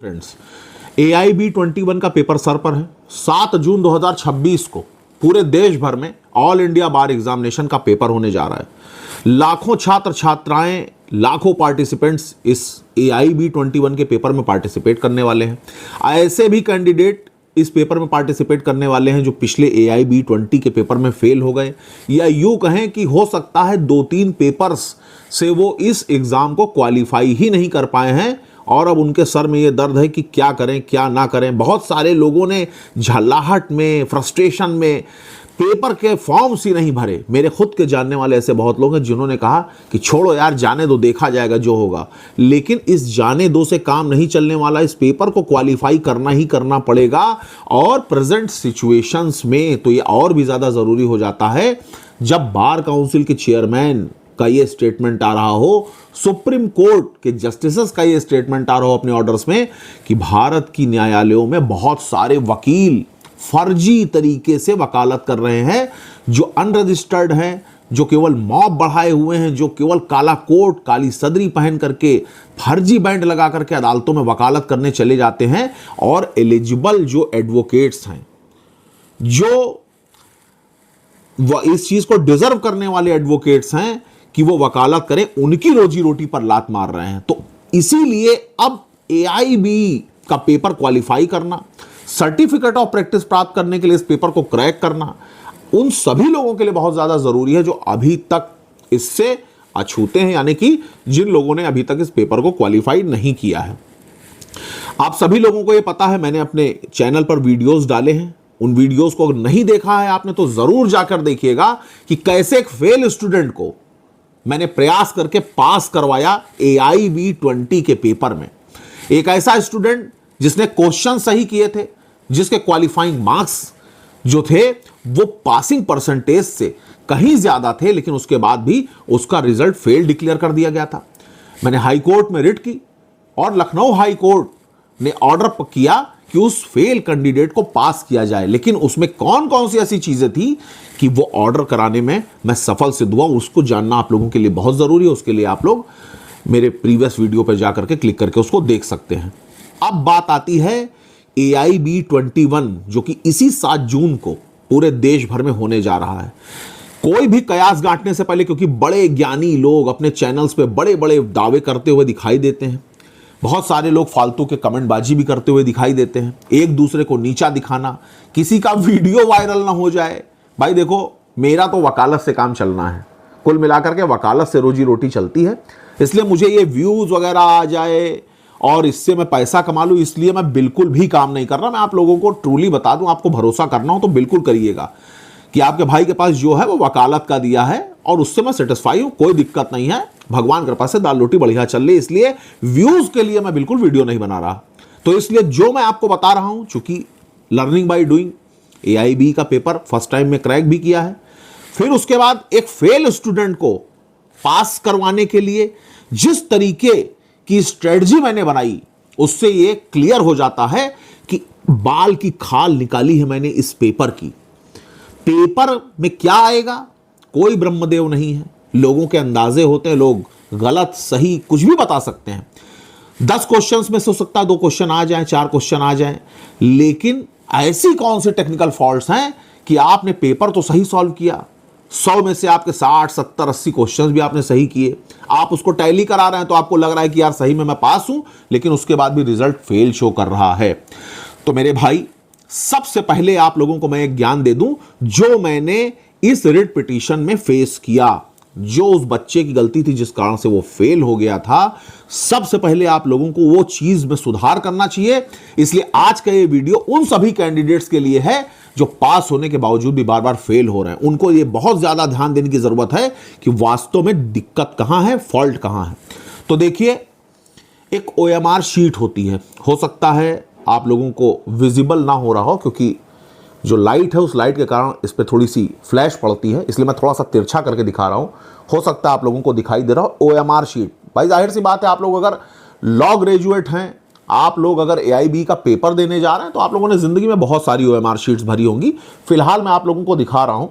Friends, AIB-21 का paper sir पर है। 7 जून 2026 को पूरे देश भर में ऑल इंडिया बार एग्जामिनेशन का पेपर होने जा रहा है। लाखों छात्र छात्राएं, लाखों पार्टिसिपेंट्स इस AIB-21 के पेपर में पार्टिसिपेट करने वाले हैं। ऐसे भी कैंडिडेट इस पेपर में पार्टिसिपेट करने वाले हैं जो पिछले AIB-20 के पेपर में फेल हो गए, या यूं कहें कि हो सकता है 2-3 पेपर्स से वो इस एग्जाम को क्वालिफाई ही नहीं कर पाए हैं और अब उनके सर में ये दर्द है कि क्या करें क्या ना करें। बहुत सारे लोगों ने झल्लाहट में, फ्रस्ट्रेशन में पेपर के फॉर्म्स ही नहीं भरे। मेरे खुद के जानने वाले ऐसे बहुत लोग हैं जिन्होंने कहा कि छोड़ो यार, जाने दो, देखा जाएगा जो होगा। लेकिन इस जाने दो से काम नहीं चलने वाला। इस पेपर को क्वालिफाई करना ही करना पड़ेगा और प्रेजेंट सिचुएशंस में तो ये और भी ज़्यादा ज़रूरी हो जाता है जब बार काउंसिल के चेयरमैन का ये स्टेटमेंट आ रहा हो, सुप्रीम कोर्ट के जस्टिसेस का ये स्टेटमेंट आ रहा हो अपने ऑर्डर्स में कि भारत की न्यायालयों में बहुत सारे वकील फर्जी तरीके से वकालत कर रहे हैं, जो अनरजिस्टर्ड हैं, जो केवल मॉब बढ़ाए हुए हैं, जो केवल काला कोट, काली सदरी पहन करके, फर्जी बैंड लगा करके अदालतों में वकालत करने चले जाते हैं। और एलिजिबल जो एडवोकेट्स हैं, जो इस चीज को डिजर्व करने वाले एडवोकेट्स हैं कि वो वकालत करें, उनकी रोजी रोटी पर लात मार रहे हैं। तो इसीलिए अब AIB का पेपर क्वालिफाई करना, सर्टिफिकेट ऑफ प्रैक्टिस प्राप्त करने के लिए इस पेपर को क्रैक करना उन सभी लोगों के लिए बहुत ज्यादा जरूरी है जो अभी तक इससे अछूते हैं, यानी कि जिन लोगों ने अभी तक इस पेपर को क्वालिफाई नहीं किया है। आप सभी लोगों को यह पता है, मैंने अपने चैनल पर वीडियोस डाले हैं। उन वीडियोस को अगर नहीं देखा है आपने तो जरूर जाकर देखिएगा कि कैसे एक फेल स्टूडेंट को मैंने प्रयास करके पास करवाया AIB-20 के पेपर में। एक ऐसा स्टूडेंट जिसने क्वेश्चन सही किए थे, जिसके क्वालिफाइंग मार्क्स जो थे वो पासिंग परसेंटेज से कहीं ज्यादा थे, लेकिन उसके बाद भी उसका रिजल्ट फेल डिक्लेयर कर दिया गया था। मैंने हाई कोर्ट में रिट की और लखनऊ हाई कोर्ट ने ऑर्डर किया कि उस फेल कैंडिडेट को पास किया जाए, लेकिन उसमें कौन कौन सी ऐसी चीजें थी कि वो ऑर्डर कराने में मैं सफल सिद्ध हुआ, उसको जानना आप लोगों के लिए बहुत जरूरी है। उसके लिए आप लोग मेरे प्रीवियस वीडियो पर जाकर के क्लिक करके उसको देख सकते हैं। अब बात आती है AIB-21 जो कि इसी 7 जून को पूरे देश भर में होने जा रहा है। कोई भी कयास गांठने से पहले, क्योंकि बड़े ज्ञानी लोग अपने चैनल्स पे बड़े बड़े दावे करते हुए दिखाई देते हैं, बहुत सारे लोग फालतू के कमेंटबाजी भी करते हुए दिखाई देते हैं, एक दूसरे को नीचा दिखाना, किसी का वीडियो वायरल ना हो जाए। भाई देखो, मेरा तो वकालत से काम चलना है, कुल मिलाकर के वकालत से रोजी रोटी चलती है, इसलिए मुझे ये व्यूज वगैरह आ जाए और इससे मैं पैसा कमा लूं, इसलिए मैं बिल्कुल भी काम नहीं कर रहा। मैं आप लोगों को ट्रूली बता दूं, आपको भरोसा करना हो तो बिल्कुल करिएगा कि आपके भाई के पास जो है वो वकालत का दिया है और उससे मैं सेटिस्फाई हूं, कोई दिक्कत नहीं है, भगवान कृपा से दाल रोटी बढ़िया चल रही है। इसलिए व्यूज के लिए मैं बिल्कुल वीडियो नहीं बना रहा। तो इसलिए जो मैं आपको बता रहा हूं, चूंकि लर्निंग बाई डूइंग AIB का पेपर फर्स्ट टाइम में क्रैक भी किया है, फिर उसके बाद एक फेल स्टूडेंट को पास करवाने के लिए जिस तरीके की स्ट्रेटजी मैंने बनाई, उससे ये क्लियर हो जाता है कि बाल की खाल निकाली है मैंने इस पेपर की। पेपर में क्या आएगा, कोई ब्रह्मदेव नहीं है, लोगों के अंदाजे होते हैं, लोग गलत सही कुछ भी बता सकते हैं। 10 क्वेश्चंस में से हो सकता है 2 क्वेश्चन आ जाएं, 4 क्वेश्चन आ जाएं, लेकिन ऐसी कौन से टेक्निकल फॉल्ट्स हैं कि आपने पेपर तो सही सॉल्व किया, 100 में से आपके 60, 70, 80 क्वेश्चंस भी आपने सही किए, आप उसको टैली करा रहे हैं तो आपको लग रहा है कि यार सही में मैं पास हूं, लेकिन उसके बाद भी रिजल्ट फेल शो कर रहा है। तो मेरे भाई, सबसे पहले आप लोगों को मैं एक ज्ञान दे दूं जो मैंने इस रिट पिटीशन में फेस किया, जो उस बच्चे की गलती थी जिस कारण से वो फेल हो गया था। सबसे पहले आप लोगों को वो चीज में सुधार करना चाहिए। इसलिए आज का ये वीडियो उन सभी कैंडिडेट्स के लिए है जो पास होने के बावजूद भी बार बार फेल हो रहे हैं। उनको ये बहुत ज्यादा ध्यान देने की जरूरत है कि वास्तव में दिक्कत कहां है, फॉल्ट कहां है। तो देखिए, एक OMR शीट होती है, हो सकता है आप लोगों को विजिबल ना हो रहा हो क्योंकि जो लाइट है उस लाइट के कारण इस पर थोड़ी सी फ्लैश पड़ती है, इसलिए मैं थोड़ा सा तिरछा करके दिखा रहा हूं। हो सकता है आप लोगों को दिखाई दे रहा हो OMR शीट। भाई जाहिर सी बात है, आप लोग अगर लॉ ग्रेजुएट हैं, आप लोग अगर AIB का पेपर देने जा रहे हैं तो आप लोगों ने जिंदगी में बहुत सारी OMR शीट्स भरी होंगी। फिलहाल मैं आप लोगों को दिखा रहा हूं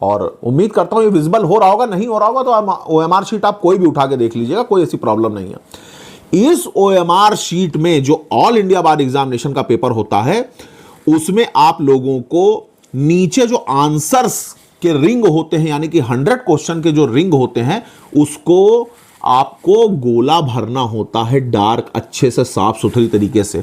और उम्मीद करता हूं ये विजिबल हो रहा होगा। नहीं हो रहा होगा तो OMR शीट आप कोई भी उठा के देख लीजिएगा, कोई ऐसी प्रॉब्लम नहीं है। इस OMR शीट में जो ऑल इंडिया बार एग्जामिनेशन का पेपर होता है उसमें आप लोगों को नीचे जो आंसर्स के रिंग होते हैं, यानी कि 100 क्वेश्चन के जो रिंग होते हैं, उसको आपको गोला भरना होता है डार्क, अच्छे से साफ सुथरी तरीके से।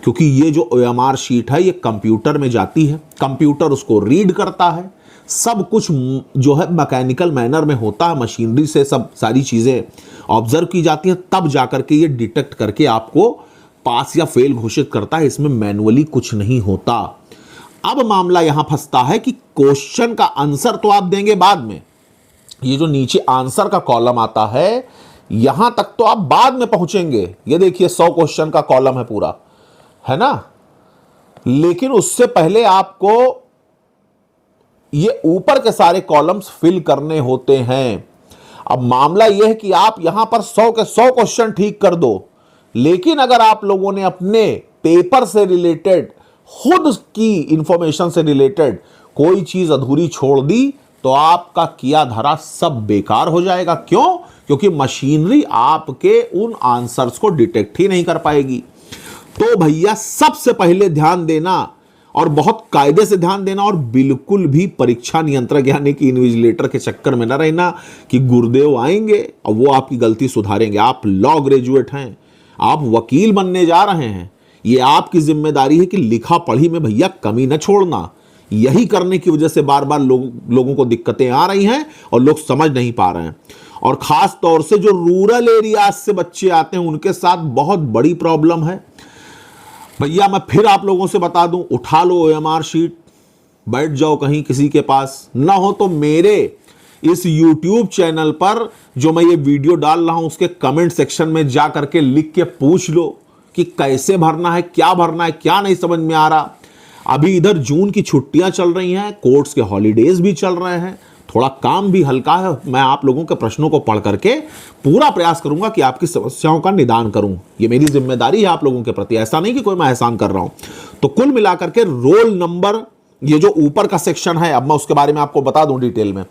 क्योंकि ये जो OMR शीट है ये कंप्यूटर में जाती है, कंप्यूटर उसको रीड करता है, सब कुछ जो है मैकेनिकल मैनर में होता है, मशीनरी से सब सारी चीज़ें ऑब्जर्व की जाती हैं, तब जाकर के ये डिटेक्ट करके आपको पास या फेल घोषित करता है। इसमें मैनुअली कुछ नहीं होता। अब मामला यहां फंसता है कि क्वेश्चन का आंसर तो आप देंगे बाद में, ये जो नीचे आंसर का कॉलम आता है यहां तक तो आप बाद में पहुंचेंगे। ये देखिए 100 क्वेश्चन का कॉलम है पूरा, है ना, लेकिन उससे पहले आपको ये ऊपर के सारे कॉलम्स फिल करने होते हैं। अब मामला यह है कि आप यहां पर 100 के 100 क्वेश्चन ठीक कर दो, लेकिन अगर आप लोगों ने अपने पेपर से रिलेटेड, खुद की इंफॉर्मेशन से रिलेटेड कोई चीज अधूरी छोड़ दी तो आपका किया धरा सब बेकार हो जाएगा। क्यों? क्योंकि मशीनरी आपके उन आंसर्स को डिटेक्ट ही नहीं कर पाएगी। तो भैया सबसे पहले ध्यान देना, और बहुत कायदे से ध्यान देना, और बिल्कुल भी परीक्षा नियंत्रक यानी कि इन्विजिलेटर के चक्कर में न रहना कि गुरुदेव आएंगे और वो आपकी गलती सुधारेंगे। आप लॉ ग्रेजुएट हैं, आप वकील बनने जा रहे हैं, ये आपकी जिम्मेदारी है कि लिखा पढ़ी में भैया कमी न छोड़ना। यही करने की वजह से बार बार लोगों को दिक्कतें आ रही हैं और लोग समझ नहीं पा रहे हैं। और खास तौर से जो रूरल एरियाज से बच्चे आते हैं उनके साथ बहुत बड़ी प्रॉब्लम है। भैया मैं फिर आप लोगों से बता दूं, उठा लो OMR शीट, बैठ जाओ कहीं किसी के पास, ना हो तो मेरे इस YouTube चैनल पर जो मैं ये वीडियो डाल रहा हूं उसके कमेंट सेक्शन में जा करके लिख के पूछ लो कि कैसे भरना है, क्या भरना है, क्या नहीं समझ में आ रहा। अभी इधर जून की छुट्टियां चल रही हैं, कोर्ट्स के हॉलीडेज भी चल रहे हैं, थोड़ा काम भी हल्का है। मैं आप लोगों के प्रश्नों को पढ़ करके पूरा प्रयास करूंगा कि आपकी समस्याओं का निदान करूं। ये मेरी जिम्मेदारी है आप लोगों के प्रति, ऐसा नहीं कि कोई मैं एहसान कर रहा हूं। तो कुल मिलाकर के रोल नंबर, ये जो ऊपर का सेक्शन है, अब मैं उसके बारे में आपको बता दूं डिटेल में।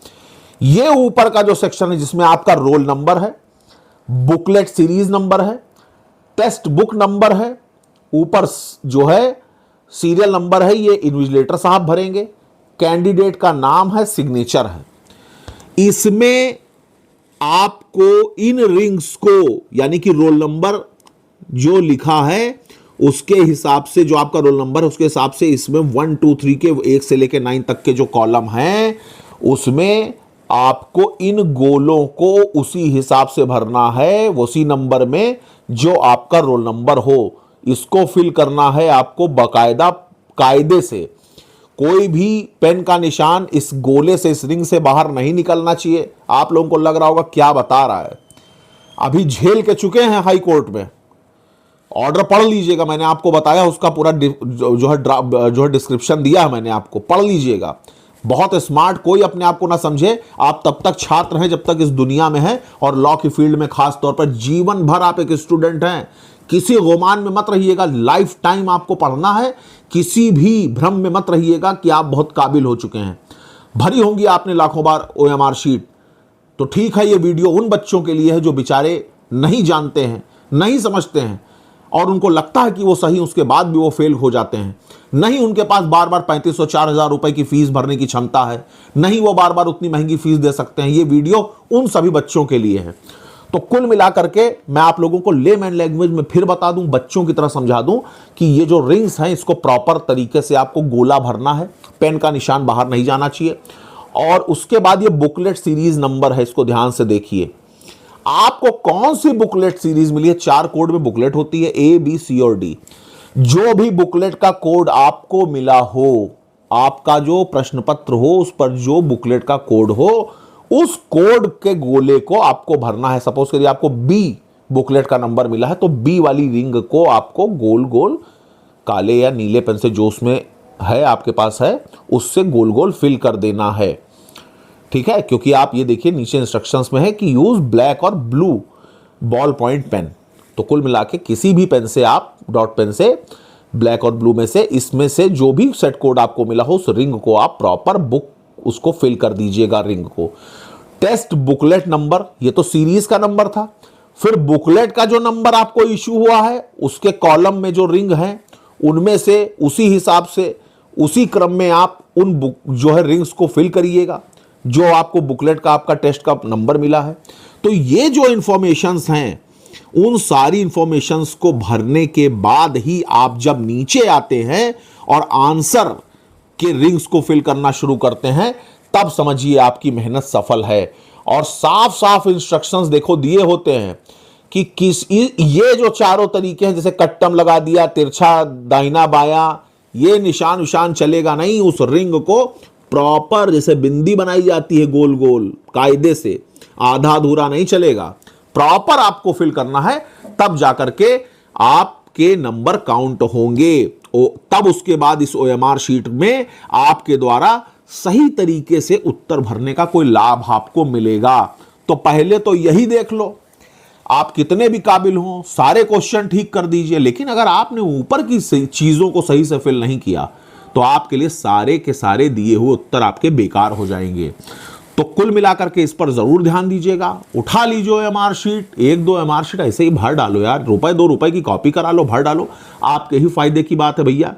ये ऊपर का जो सेक्शन है जिसमें आपका रोल नंबर है, बुकलेट सीरीज नंबर है, टेक्स्ट बुक नंबर है, ऊपर जो है सीरियल नंबर है, ये इन्विजिलेटर साहब भरेंगे, कैंडिडेट का नाम है, सिग्नेचर है। इसमें आपको इन रिंग्स को, यानी कि रोल नंबर जो लिखा है उसके हिसाब से, जो आपका रोल नंबर है उसके हिसाब से इसमें 1 2 3 के 1 से लेकर 9 तक के जो कॉलम हैं उसमें आपको इन गोलों को उसी हिसाब से भरना है, उसी नंबर में जो आपका रोल नंबर हो। इसको फिल करना है आपको बाकायदा कायदे से। कोई भी पेन का निशान इस गोले से, इस रिंग से बाहर नहीं निकलना चाहिए। आप लोगों को लग रहा होगा क्या बता रहा है, अभी झेल के चुके हैं हाई कोर्ट में। ऑर्डर पढ़ लीजिएगा, मैंने आपको बताया उसका पूरा जो है डिस्क्रिप्शन दिया है मैंने आपको, पढ़ लीजिएगा। बहुत स्मार्ट, कोई अपने आप को ना समझे, आप तब तक छात्र हैं जब तक इस दुनिया में हैं, और लॉ की फील्ड में खास तौर पर जीवन भर आप एक स्टूडेंट हैं। किसी गुमान में मत रहिएगा, लाइफ टाइम आपको पढ़ना है। किसी भी भ्रम में मत रहिएगा कि आप बहुत काबिल हो चुके हैं। भरी होंगी आपने लाखों बार OMR शीट, तो ठीक है, ये वीडियो उन बच्चों के लिए है जो बेचारे नहीं जानते हैं, नहीं समझते हैं, और उनको लगता है कि वो सही, उसके बाद भी वो फेल हो जाते हैं। नहीं उनके पास बार बार 3500 4000 रुपए की फीस भरने की क्षमता है, नहीं वो बार बार उतनी महंगी फीस दे सकते हैं। ये वीडियो उन सभी बच्चों के लिए है। तो कुल मिलाकर के मैं आप लोगों को लेमैन लैंग्वेज में फिर बता दूं, बच्चों की तरह समझा दूं कि ये जो रिंग्स हैं इसको प्रॉपर तरीके से आपको गोला भरना है, पेन का निशान बाहर नहीं जाना चाहिए। और उसके बाद ये बुकलेट सीरीज नंबर है, इसको ध्यान से देखिए। आपको कौन सी बुकलेट सीरीज मिली है? 4 कोड में बुकलेट होती है, A B C और D। जो भी बुकलेट का कोड आपको मिला हो, आपका जो प्रश्न पत्र हो उस पर जो बुकलेट का कोड हो, उस कोड के गोले को आपको भरना है। सपोज करिए आपको B बुकलेट का नंबर मिला है, तो B वाली रिंग को आपको गोल गोल काले या नीले पेन से, जो उसमें है आपके पास है, उससे गोल गोल फिल कर देना है। ठीक है, क्योंकि आप ये देखिए नीचे इंस्ट्रक्शंस में है कि यूज ब्लैक और ब्लू बॉल पॉइंट पेन। तो कुल मिला के किसी भी पेन से, आप डॉट पेन से, ब्लैक और ब्लू में से, इसमें से जो भी सेट कोड आपको मिला हो उस रिंग को आप प्रॉपर बुक उसको फिल कर दीजिएगा रिंग को। टेस्ट बुकलेट नंबर, ये तो सीरीज का नंबर था। फिर बुकलेट का जो नंबर आपको इशू हुआ है उसके कॉलम में जो रिंग है उनमें से उसी हिसाब से उसी क्रम में आप उन जो है रिंग्स को फिल करिएगा जो आपको बुकलेट का आपका टेस्ट का नंबर मिला है। तो ये जो इंफॉर्मेशंस हैं उन सारी इंफॉर्मेशंस को भरने के बाद ही आप जब नीचे आते हैं और आंसर के रिंग्स को फिल करना शुरू करते हैं तब समझिए आपकी मेहनत सफल है। और साफ साफ इंस्ट्रक्शंस देखो दिए होते हैं कि ये जो चारों तरीके हैं, जैसे कट्टम लगा दिया, तिरछा दाहिना बायां, ये निशान निशान चलेगा नहीं। उस रिंग को प्रॉपर जैसे बिंदी बनाई जाती है गोल गोल कायदे से, आधा अधूरा नहीं चलेगा, प्रॉपर आपको फिल करना है, तब जाकर के आपके नंबर काउंट होंगे। तब उसके बाद इस OMR शीट में आपके द्वारा सही तरीके से उत्तर भरने का कोई लाभ आपको मिलेगा। तो पहले तो यही देख लो, आप कितने भी काबिल हों सारे क्वेश्चन ठीक कर दीजिए, लेकिन अगर आपने ऊपर की चीजों को सही से फिल नहीं किया तो आपके लिए सारे के सारे दिए हुए उत्तर आपके बेकार हो जाएंगे। तो कुल मिलाकर के इस पर जरूर ध्यान दीजिएगा। उठा लीजिए OMR शीट, 1-2 OMR शीट ऐसे ही भर डालो यार, ₹2 की कॉपी करा लो, भर डालो, आपके ही फायदे की बात है भैया।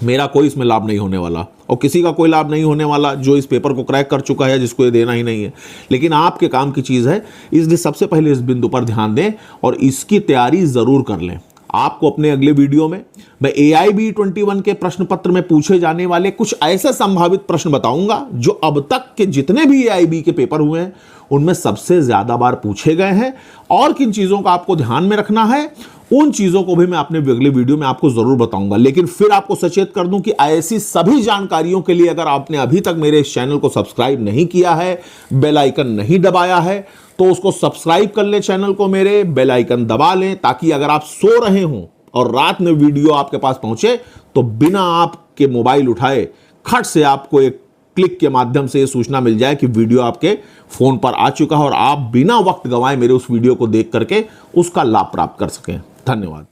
मेरा कोई इसमें लाभ नहीं होने वाला और किसी का कोई लाभ नहीं होने वाला जो इस पेपर को क्रैक कर चुका है, जिसको ये देना ही नहीं है, लेकिन आपके काम की चीज़ है। इसलिए सबसे पहले इस बिंदु पर ध्यान दें और इसकी तैयारी ज़रूर कर लें। आपको अपने अगले वीडियो में मैं AIB 21 के प्रश्न पत्र में पूछे जाने वाले कुछ ऐसे संभावित प्रश्न बताऊंगा जो अब तक के जितने भी AIB के पेपर हुए हैं उनमें सबसे ज्यादा बार पूछे गए हैं। और किन चीजों का आपको ध्यान में रखना है उन चीजों को भी मैं अपने अगले वीडियो में आपको जरूर बताऊंगा। लेकिन फिर आपको सचेत कर दूं कि ऐसी सभी जानकारियों के लिए अगर आपने अभी तक मेरे इस चैनल को सब्सक्राइब नहीं किया है, बेल आइकन नहीं दबाया है, तो उसको सब्सक्राइब कर ले, चैनल को मेरे बेल आइकन दबा लें, ताकि अगर आप सो रहे हों और रात में वीडियो आपके पास पहुंचे तो बिना आपके मोबाइल उठाए खट से आपको एक क्लिक के माध्यम से यह सूचना मिल जाए कि वीडियो आपके फोन पर आ चुका है और आप बिना वक्त गंवाए मेरे उस वीडियो को देख करके उसका लाभ प्राप्त कर सकें। धन्यवाद।